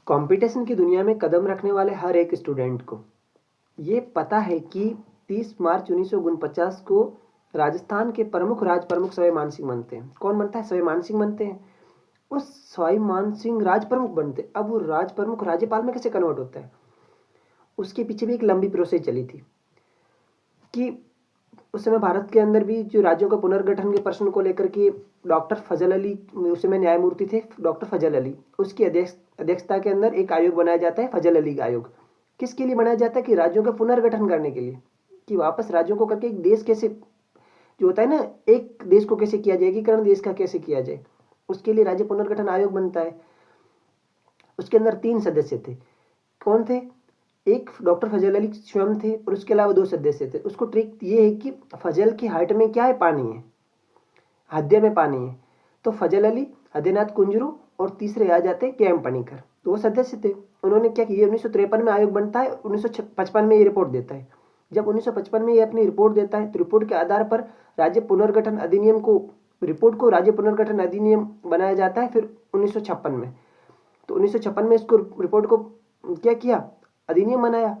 Competition की दुनिया में कदम रखने वाले हर एक स्टूडेंट को ये पता है कि 30 मार्च 1949 को राजस्थान के प्रमुख राज प्रमुख सवाई मान सिंह बनते हैं। कौन बनता है? सवाई मान सिंह बनते हैं। उस सवाई मान सिंह राज प्रमुख बनते हैं। अब वो राज प्रमुख राज्यपाल में कैसे कन्वर्ट होता है, उसके पीछे भी एक लंबी प्रोसेस चली थी कि उस समय भारत के अंदर भी जो राज्यों का पुनर्गठन के प्रश्न को लेकर के डॉक्टर फजल अली, उस समय न्यायमूर्ति थे डॉक्टर फजल अली, उसकी अध्यक्षता के अंदर एक आयोग बनाया जाता है, फजल अली का आयोग। किसके लिए बनाया जाता है? कि राज्यों का पुनर्गठन करने के लिए, कि वापस राज्यों को करके एक देश कैसे, जो होता है ना, एक देश को कैसे किया जाए, एकीकरण देश का कैसे किया जाए, उसके लिए राज्य पुनर्गठन आयोग बनता है। उसके अंदर 3 सदस्य थे। कौन थे? एक डॉक्टर फजल अली स्वयं थे और उसके अलावा 2 सदस्य थे। उसको ट्रिक ये है कि फजल की हाइट में क्या है? पानी है, हृदय में पानी है। तो फजल अली, हृदयनाथ कुंजरू और तीसरे आ जाते हैं के.एम. पनिकर, 2 सदस्य थे। उन्होंने क्या किया? 1953 में आयोग बनता है, 1955 में ये रिपोर्ट देता है। जब 1955 में ये अपनी रिपोर्ट देता है तो रिपोर्ट के आधार पर राज्य पुनर्गठन अधिनियम को, रिपोर्ट को राज्य पुनर्गठन अधिनियम बनाया जाता है। फिर 1956 में, तो 1956 में इसको, रिपोर्ट को क्या किया? अधिनियम बनाया।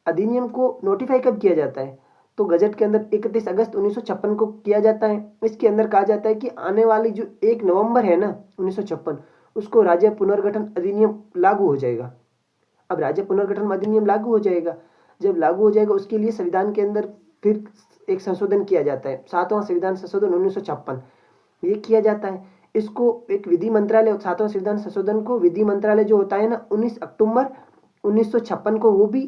अधिनियम को नोटिफाई कब किया जाता है? तो गजट के अंदर 31 अगस्त 1956 को किया जाता है। इसके अंदर कहा जाता है कि आने वाली जो 1 नवंबर है ना 1956, उसको राज्य पुनर्गठन अधिनियम लागू हो जाएगा। अब राज्य पुनर्गठन अधिनियम लागू हो जाएगा, जब लागू हो जाएगा उसके लिए संविधान के अंदर फिर एक संशोधन किया जाता है, 7वां संविधान संशोधन 1956 ये किया जाता है। इसको एक विधि मंत्रालय, 7वां संविधान संशोधन को विधि मंत्रालय जो होता है ना, 19 अक्टूबर 1956 को वो भी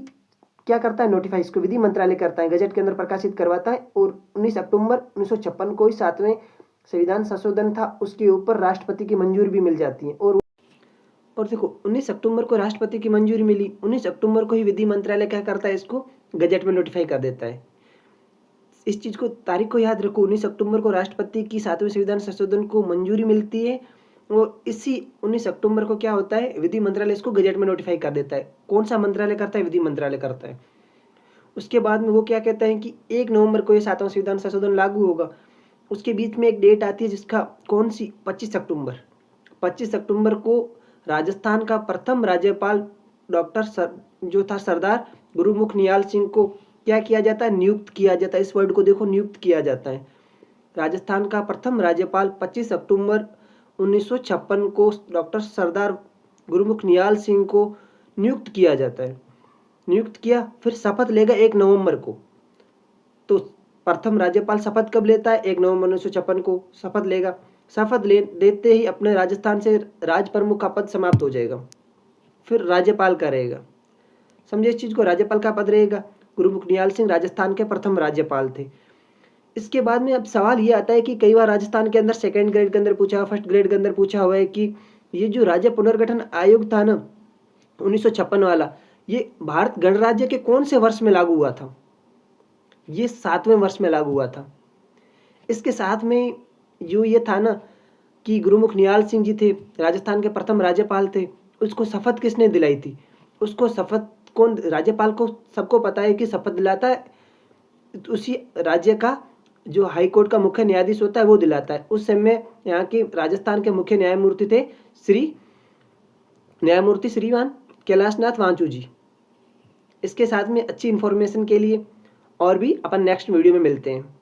क्या करता है? नोटिफाई, इसको विधि मंत्रालय करता है, गजट के अंदर प्रकाशित करवाता है। और 19 अक्टूबर 1956 को ही 7वें संविधान संशोधन था, उसके ऊपर राष्ट्रपति की मंजूरी भी मिल जाती है। और देखो 19 अक्टूबर को राष्ट्रपति की मंजूरी मिली, 19 अक्टूबर को ही विधि मंत्रालय क्या करता है? इसको गजट में नोटिफाई कर देता है। इस चीज को, तारीख को याद रखो, 19 अक्टूबर को राष्ट्रपति की 7वें संविधान संशोधन को मंजूरी मिलती है और इसी 19 अक्टूबर को क्या होता है? विधि मंत्रालय इसको गजट में नोटिफाई कर देता है। कौन सा मंत्रालय करता है? विधि मंत्रालय करता है। उसके बाद में वो क्या कहता है कि 1 नवंबर को ये 7वां संविधान संशोधन लागू होगा। उसके बीच में एक डेट आती है जिसका, कौन सी? 25 अक्टूबर। 25 अक्टूबर को राजस्थान का प्रथम राज्यपाल डॉक्टर जो था सरदार गुरुमुख निहाल सिंह को क्या किया जाता है? नियुक्त किया जाता है। इस वर्ड को देखो, नियुक्त किया जाता है। राजस्थान का प्रथम राज्यपाल 25 अक्टूबर 1956 को डॉक्टर सरदार गुरुमुख निहाल सिंह को नियुक्त किया जाता है। नियुक्त किया, फिर शपथ लेगा 1 नवंबर को। तो प्रथम राज्यपाल शपथ कब लेता है? 1 नवंबर 1956 को शपथ लेगा। शपथ देते ही अपने राजस्थान से राज प्रमुख का पद समाप्त हो जाएगा, फिर राज्यपाल का रहेगा। समझे इस चीज को? राज्यपाल का पद रहेगा। गुरुमुख निहाल सिंह राजस्थान के प्रथम राज्यपाल थे। इसके बाद में अब सवाल ये आता है कि कई बार राजस्थान के अंदर सेकंड ग्रेड के अंदर पूछा, फर्स्ट ग्रेड के अंदर पूछा हुआ है कि ये जो राज्य पुनर्गठन आयोग था ना 1956 वाला, ये भारत गणराज्य के कौन से वर्ष में लागू हुआ था? ये 7वें वर्ष में लागू हुआ था। इसके साथ में जो ये था ना कि गुरुमुख निहाल सिंह जी थे, राजस्थान के प्रथम राज्यपाल थे, उसको शपथ किसने दिलाई थी? उसको शपथ कौन? राज्यपाल को सबको पता है कि शपथ दिलाता है उसी राज्य का जो हाई कोर्ट का मुख्य न्यायाधीश होता है वो दिलाता है। उस समय यहाँ के राजस्थान के मुख्य न्यायमूर्ति थे न्यायमूर्ति श्रीमान कैलाशनाथ वांचू जी। इसके साथ में अच्छी इंफॉर्मेशन के लिए और भी अपन नेक्स्ट वीडियो में मिलते हैं।